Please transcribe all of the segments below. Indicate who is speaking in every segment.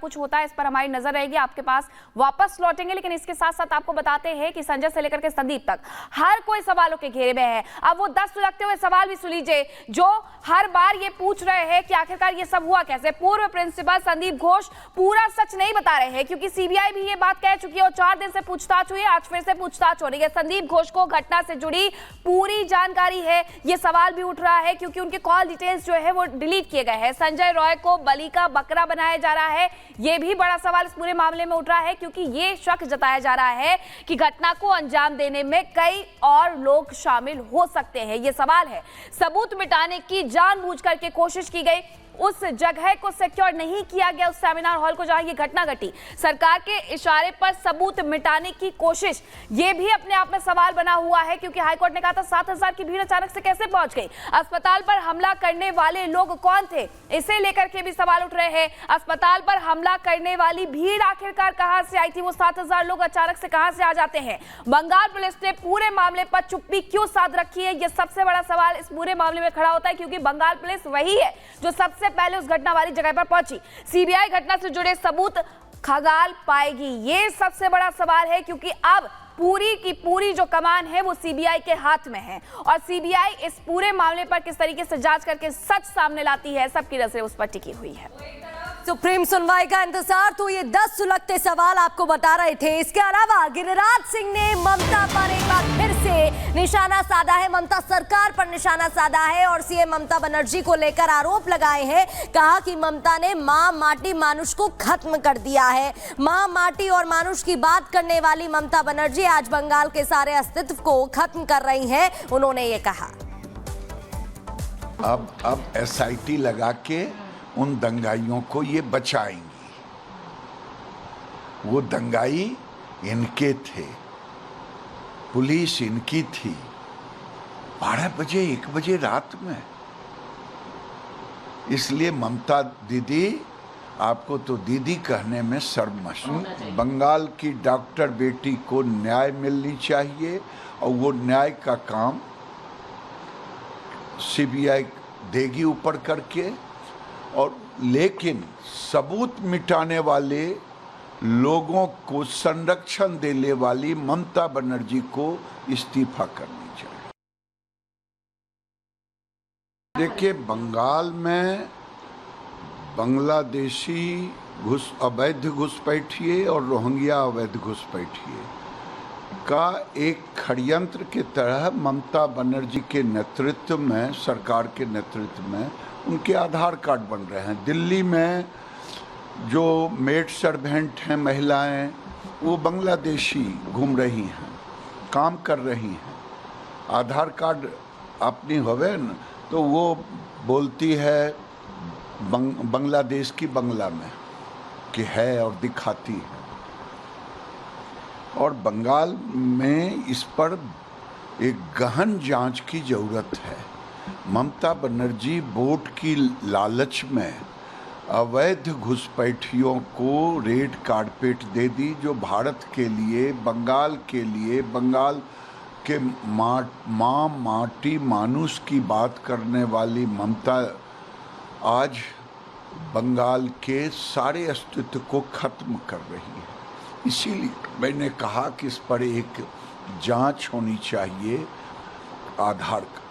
Speaker 1: कुछ होता है इस पर हमारी नजर रहेगी, आपके पास वापस लौटेंगे। लेकिन इसके साथ साथ आपको बताते हैं कि संजय से लेकर के संदीप तक हर कोई सवालों के घेरे में है। अब वो 10 सुलगते हुए सवाल भी सुन लीजिए जो हर बार ये पूछ रहे हैं कि आखिरकार ये सब हुआ कैसे। पूर्व प्रिंसिपल संदीप घोष पूरा सच नहीं बता रहे हैं क्योंकि सीबीआई भी ये बात कह चुकी है और 4 दिन से पूछताछ हुई, आज फिर से पूछताछ हो रही है। संदीप घोष को घटना से जुड़ी पूरी जानकारी है, ये सवाल भी उठ रहा है क्योंकि उनके कॉल डिटेल्स जो है वो डिलीट किए गए हैं। संजय रॉय को बलि का बकरा बनाया जा रहा है, ये भी बड़ा सवाल इस पूरे मामले में उठ रहा है क्योंकि ये शक जताया जा रहा है कि घटना को अंजाम देने में कई और लोग शामिल हो सकते हैं। ये सवाल है, सबूत मिटाने की जानबूझ करके कोशिश की गई, उस जगह को सिक्योर नहीं किया गया, उस सेमिनार हॉल को जहां ये घटना घटी। सरकार के इशारे पर सबूत मिटाने की कोशिश, ये भी अपने आप में सवाल बना हुआ है क्योंकि हाईकोर्ट ने कहा था 7000 की भीड़ अचानक से कैसे पहुंच गई। अस्पताल पर हमला करने वाले लोग कौन थे, इसे लेकर के भी सवाल उठ रहे हैं। अस्पताल पर हमला करने वाली भीड़ आखिरकार कहां से आई थी, वो 7000 लोग अचानक से कहां से आ जाते हैं। बंगाल पुलिस ने पूरे मामले पर चुप्पी क्यों साध रखी है, यह सबसे बड़ा सवाल इस पूरे मामले में खड़ा होता है क्योंकि बंगाल पुलिस वही है जो सबसे पहले उस घटना वाली जगह पर पहुंची। सीबीआई घटना से जुड़े सबूत खंगाल पाएगी, ये सबसे बड़ा सवाल है क्योंकि अब पूरी की पूरी जो कमान है वो सीबीआई के हाथ में है और सीबीआई इस पूरे मामले पर किस तरीके से जांच करके सच सामने लाती है, सबकी नजरें उस पर टिकी हुई है।
Speaker 2: सुप्रीम सुनवाई का इंतजार, तो ये 10 सुलगते सवाल आपको बता रहे थे। इसके अलावा गिरिराज सिंह ने ममता पर एक बार फिर से निशाना साधा है, ममता सरकार पर निशाना साधा है और सीएम ममता बनर्जी को लेकर आरोप लगाए हैं। कहा कि ममता ने मां माटी मानुष को खत्म कर दिया है। मां माटी और मानुष की बात करने वाली ममता बनर्जी आज बंगाल के सारे अस्तित्व को खत्म कर रही हैं, उन्होंने ये कहा।
Speaker 3: अब एसआईटी लगा के उन दंगाइयों को ये बचाएंगी। वो दंगाई इनके थे, पुलिस इनकी थी। 12 बजे 1 बजे रात में, इसलिए ममता दीदी, आपको तो दीदी कहने में शर्म महसूस। बंगाल की डॉक्टर बेटी को न्याय मिलनी चाहिए और वो न्याय का काम सीबीआई देगी ऊपर करके। और लेकिन सबूत मिटाने वाले लोगों को संरक्षण देने वाली ममता बनर्जी को इस्तीफा करनी चाहिए। देखिए, बंगाल में बांग्लादेशी अवैध घुसपैठिए और रोहिंग्या अवैध घुसपैठिए का एक षड्यंत्र के तरह ममता बनर्जी के नेतृत्व में, सरकार के नेतृत्व में उनके आधार कार्ड बन रहे हैं। दिल्ली में जो मेड सर्वेंट हैं महिलाएं, वो बांग्लादेशी घूम रही हैं, काम कर रही हैं। आधार कार्ड अपनी होवे न तो वो बोलती है बांग्लादेश की बंगला में कि है और दिखाती है। और बंगाल में इस पर एक गहन जांच की जरूरत है। ममता बनर्जी वोट की लालच में अवैध घुसपैठियों को रेड कारपेट दे दी, जो भारत के लिए, बंगाल के लिए, बंगाल के माँ माटी मानुष की बात करने वाली ममता आज बंगाल के सारे अस्तित्व को खत्म कर रही है। इसीलिए मैंने कहा कि इस पर एक जांच होनी चाहिए आधार का।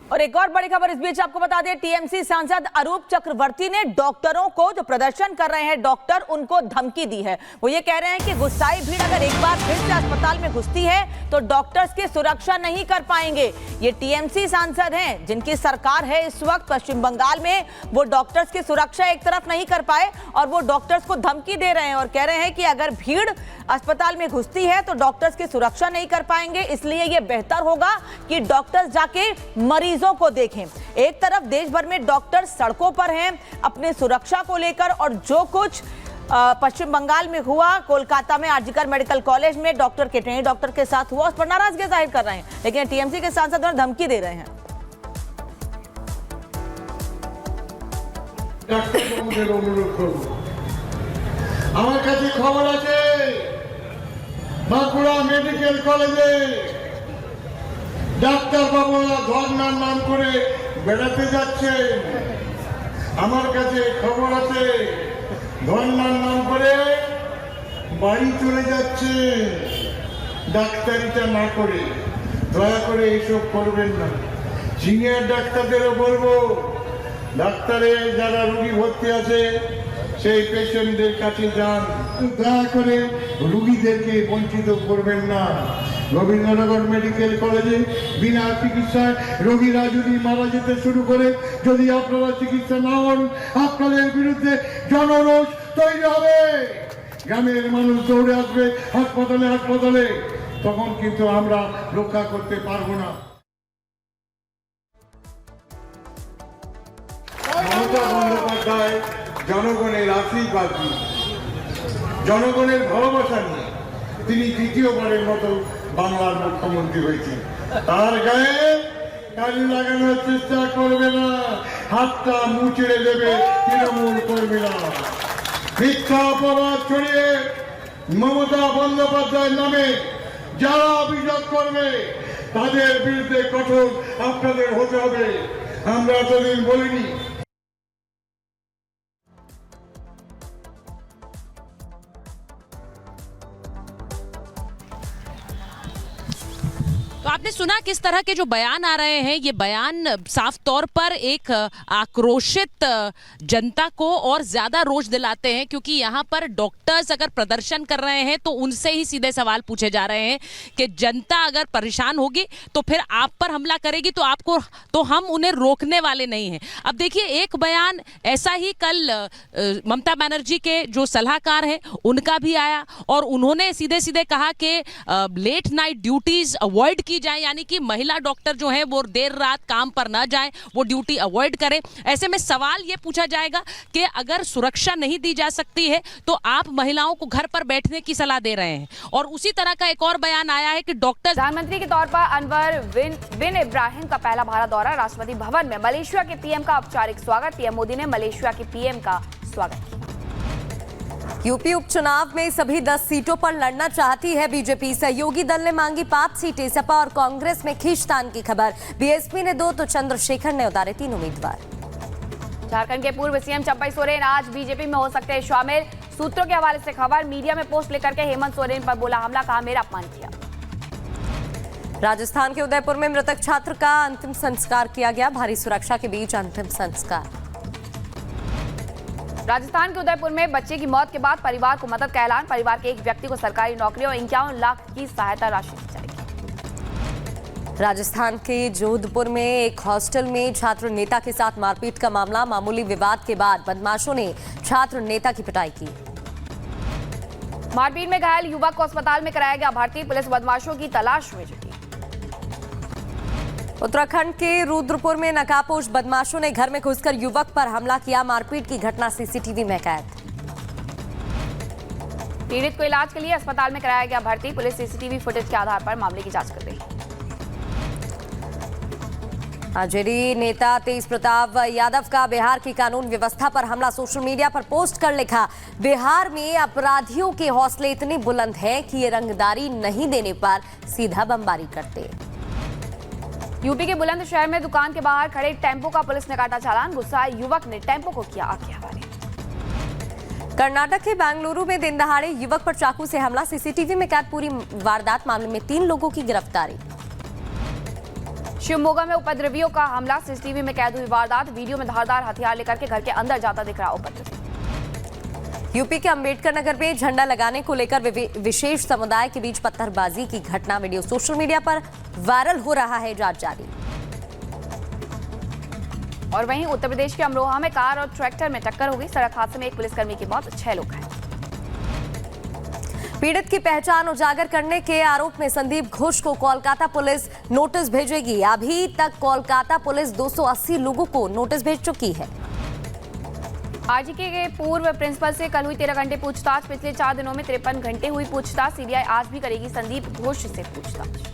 Speaker 2: और एक और बड़ी खबर इस बीच आपको बता दें, टीएमसी सांसद अरूप चक्रवर्ती ने डॉक्टरों को, जो प्रदर्शन कर रहे हैं डॉक्टर, उनको धमकी दी है। वो ये कह रहे हैं कि गुस्साई भीड़ अगर एक बार फिर से अस्पताल में घुसती है तो डॉक्टर्स की सुरक्षा नहीं कर पाएंगे। ये टीएमसी सांसद हैं जिनकी सरकार है इस वक्त पश्चिम बंगाल में, वो डॉक्टर्स की सुरक्षा एक तरफ नहीं कर पाए और वो डॉक्टर्स को धमकी दे रहे हैं और कह रहे हैं कि अगर भीड़ अस्पताल में घुसती है तो डॉक्टर्स की सुरक्षा नहीं कर पाएंगे, इसलिए ये बेहतर होगा कि डॉक्टर्स जाके मरीजों को देखें। एक तरफ देश भर में डॉक्टर सड़कों पर हैं अपने सुरक्षा को लेकर, और जो कुछ पश्चिम बंगाल में हुआ, कोलकाता में आरजीकर मेडिकल कॉलेज में डॉक्टर के ट्रेनी डॉक्टर के साथ हुआ, उस पर नाराजगी जाहिर कर रहे हैं, लेकिन टीएमसी के सांसद उन्हें धमकी दे रहे हैं।
Speaker 4: আমার কাছে খবর আছে বাঁকুড়া মেডিকেল কলেজে ডাক্তার বাবুরা ধর্নার নাম করে বেড়াতে যাচ্ছে। আমার কাছে খবর আছে ধর্নার নাম করে বাড়ি চলে যাচ্ছে ডাক্তারিটা না করে। দয়া করে এইসব করবেন না। সিনিয়র ডাক্তারদেরও বলবো, ডাক্তারে যারা রোগী ভর্তি আছে সেই পেশেন্টদের কাছে যান, দয়া করে রোগীদেরকে বঞ্চিত করবেন না। রবীন্দ্রনগর মেডিকেল কলেজে বিনা চিকিৎসায় রোগীরা যদি মারা যেতে শুরু করে, যদি আপনারা চিকিৎসা না হন, আপনাদের বিরুদ্ধে জনরোষ তৈরি হবে। গ্রামের মানুষ দৌড়ে আসবে হাসপাতালে হাসপাতালে, তখন কিন্তু আমরা রক্ষা করতে পারবো না। মমতা বন্দ্যোপাধ্যায় জনগণের আশীর্বাদ নিয়ে, জনগণের ভালোবাসা নিয়ে তিনি দ্বিতীয়বারের মতো বাংলার মুখ্যমন্ত্রী হয়েছেন। তার গায়ে কালি লাগানোর চেষ্টা করবে না, হাতটা মুচড়ে দেবে তৃণমূল কর্মীরা। মিথ্যা অপবাদ ছড়িয়ে মমতা বন্দ্যোপাধ্যায়ের নামে যারা অভিযোগ করবে তাদের বিরুদ্ধে কঠোর আপনাদের হতে হবে। আমরা এতদিন বলিনি।
Speaker 5: तो आपने सुना किस तरह के जो बयान आ रहे हैं। ये बयान साफ तौर पर एक आक्रोशित जनता को और ज्यादा रोष दिलाते हैं, क्योंकि यहाँ पर डॉक्टर्स अगर प्रदर्शन कर रहे हैं तो उनसे ही सीधे सवाल पूछे जा रहे हैं कि जनता अगर परेशान होगी तो फिर आप पर हमला करेगी तो हम उन्हें रोकने वाले नहीं हैं। अब देखिए, एक बयान ऐसा ही कल ममता बनर्जी के जो सलाहकार हैं उनका भी आया और उन्होंने सीधे सीधे कहा कि लेट नाइट ड्यूटीज अवॉइड की जाए, यानी कि महिला डॉक्टर जो है वो देर रात काम पर ना जाए, वो ड्यूटी अवॉइड करें। ऐसे में सवाल ये पूछा जाएगा कि अगर सुरक्षा नहीं दी जा सकती है तो आप महिलाओं को घर पर बैठने की सलाह दे रहे हैं। और उसी तरह का एक और बयान आया है कि डॉक्टर
Speaker 1: प्रधानमंत्री के तौर पर अनवर बिन इब्राहिम का पहला भारत दौरा, राष्ट्रपति भवन में मलेशिया के पीएम का औपचारिक स्वागत। पीएम मोदी ने मलेशिया के पीएम का स्वागत किया।
Speaker 6: यूपी उपचुनाव में सभी 10 सीटों पर लड़ना चाहती है बीजेपी। सहयोगी दल ने मांगी 5 सीटें। सपा और कांग्रेस में खींचतान की खबर। बीएसपी ने 2 तो चंद्रशेखर ने उतारे 3 उम्मीदवार।
Speaker 1: झारखंड के पूर्व सीएम चंपई सोरेन आज बीजेपी में हो सकते हैं शामिल। सूत्रों के हवाले से खबर। मीडिया में पोस्ट लेकर के हेमंत सोरेन पर बोला हमला, कहा मेरा अपमान किया।
Speaker 6: राजस्थान के उदयपुर में मृतक छात्र का अंतिम संस्कार किया गया। भारी सुरक्षा के बीच अंतिम संस्कार।
Speaker 1: राजस्थान के उदयपुर में बच्चे की मौत के बाद परिवार को मदद का ऐलान। परिवार के एक व्यक्ति को सरकारी नौकरी और 51 लाख की सहायता राशि दी जाएगी।
Speaker 6: राजस्थान के जोधपुर में एक हॉस्टल में छात्र नेता के साथ मारपीट का मामला। मामूली विवाद के बाद बदमाशों ने छात्र नेता की पिटाई की।
Speaker 1: मारपीट में घायल युवक को अस्पताल में कराया गया भर्ती। पुलिस बदमाशों की तलाश में जुटी।
Speaker 6: उत्तराखंड के रुद्रपुर में नकाबपोश बदमाशों ने घर में घुसकर युवक पर हमला किया। मारपीट की घटना सीसीटीवी में कैद।
Speaker 1: पीड़ित को इलाज के लिए अस्पताल में कराया गया भर्ती। पुलिस सीसीटीवी फुटेज के आधार पर मामले की जांच कर रही है।
Speaker 6: आरजेडी नेता तेज प्रताप यादव का बिहार की कानून व्यवस्था पर हमला। सोशल मीडिया पर पोस्ट कर लिखा, बिहार में अपराधियों के हौसले इतने बुलंद हैं कि ये रंगदारी नहीं देने पर सीधा बमबारी करते।
Speaker 1: यूपी के बुलंदशहर में दुकान के बाहर खड़े टेम्पो का पुलिस ने काटा चालान। गुस्साए युवक ने टेम्पो को किया आग के हवाले।
Speaker 6: कर्नाटक के बेंगलुरु में दिन दहाड़े युवक पर चाकू से हमला। सीसीटीवी में कैद पूरी वारदात। मामले में 3 लोगों की गिरफ्तारी।
Speaker 1: शिवमोगा में उपद्रवियों का हमला। सीसीटीवी में कैद हुई वारदात। वीडियो में धारदार हथियार लेकर के घर के अंदर जाता दिख रहा उपद्रवी।
Speaker 6: यूपी के अंबेडकर नगर में झंडा लगाने को लेकर विशेष समुदाय के बीच पत्थरबाजी की घटना। वीडियो सोशल मीडिया पर वायरल हो रहा है, जांच जारी।
Speaker 1: और वहीं उत्तर प्रदेश के अमरोहा में कार और ट्रैक्टर में टक्कर हो गई। सड़क हादसे में एक पुलिसकर्मी की मौत, 6 लोग घायल।
Speaker 6: पीड़ित की पहचान उजागर करने के आरोप में संदीप घोष को कोलकाता पुलिस नोटिस भेजेगी। अभी तक कोलकाता पुलिस 280 लोगों को नोटिस भेज चुकी है।
Speaker 1: आरजीके के पूर्व प्रिंसिपल से कल हुई 13 घंटे पूछताछ। पिछले 4 दिनों में 53 घंटे हुई पूछताछ। सीबीआई आज भी करेगी संदीप घोष से पूछताछ।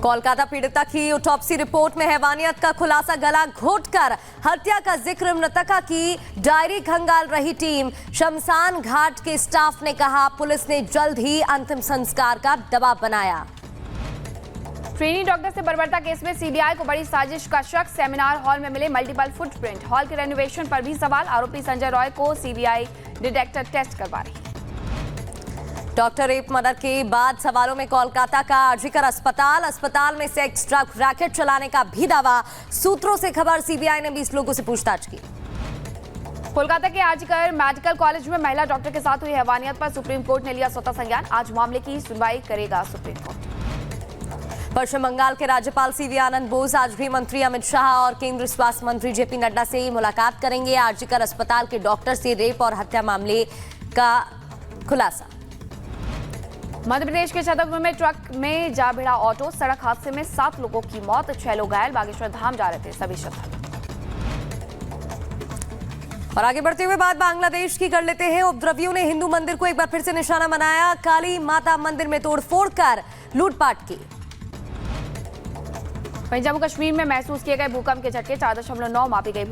Speaker 6: कोलकाता पीड़िता की ऑटोप्सी रिपोर्ट में हैवानियत का खुलासा। गला घोटकर हत्या का जिक्र। मृतका की डायरी खंगाल रही टीम। शमशान घाट के स्टाफ ने कहा पुलिस ने जल्द ही अंतिम संस्कार का दबाव बनाया।
Speaker 1: ट्रेनी डॉक्टर से बर्बरता केस में सीबीआई को बड़ी साजिश का शक। सेमिनार हॉल में मिले मल्टीपल फुटप्रिंट। हॉल के रेनोवेशन पर भी सवाल। आरोपी संजय रॉय को सीबीआई डिटेक्टर टेस्ट करवा रही।
Speaker 6: डॉक्टर रेप मर्डर के बाद सवालों में कोलकाता का आरजीकर अस्पताल में सेक्स ड्रग रैकेट चलाने का भी दावा। सूत्रों से खबर, सीबीआई ने 20 लोगों से पूछताछ की।
Speaker 1: कोलकाता के आरजीकर मेडिकल कॉलेज में महिला डॉक्टर के साथ हुई हैवानियत पर सुप्रीम कोर्ट ने लिया स्वतः संज्ञान। आज मामले की सुनवाई करेगा सुप्रीम कोर्ट।
Speaker 6: पश्चिम बंगाल के राज्यपाल सीवी आनंद बोस आज गृह मंत्री अमित शाह और केंद्रीय स्वास्थ्य मंत्री जेपी नड्डा से मुलाकात करेंगे। आरजीकर अस्पताल के डॉक्टर से रेप और हत्या मामले का खुलासा।
Speaker 1: मध्य प्रदेश के छतरपुर में ट्रक में जा भिड़ा ऑटो। सड़क हादसे में 7 लोगों की मौत, 6 लोग घायल। बागेश्वर धाम जा रहे थे सभी श्रद्धालु।
Speaker 6: और आगे बढ़ते हुए बात बांग्लादेश की कर लेते हैं। उपद्रवियों ने हिंदू मंदिर को एक बार फिर से निशाना बनाया। काली माता मंदिर में तोड़फोड़ कर लूटपाट की।
Speaker 1: वहीं जम्मू कश्मीर में महसूस किए गए भूकंप के झटके, 4.9 मापी गई।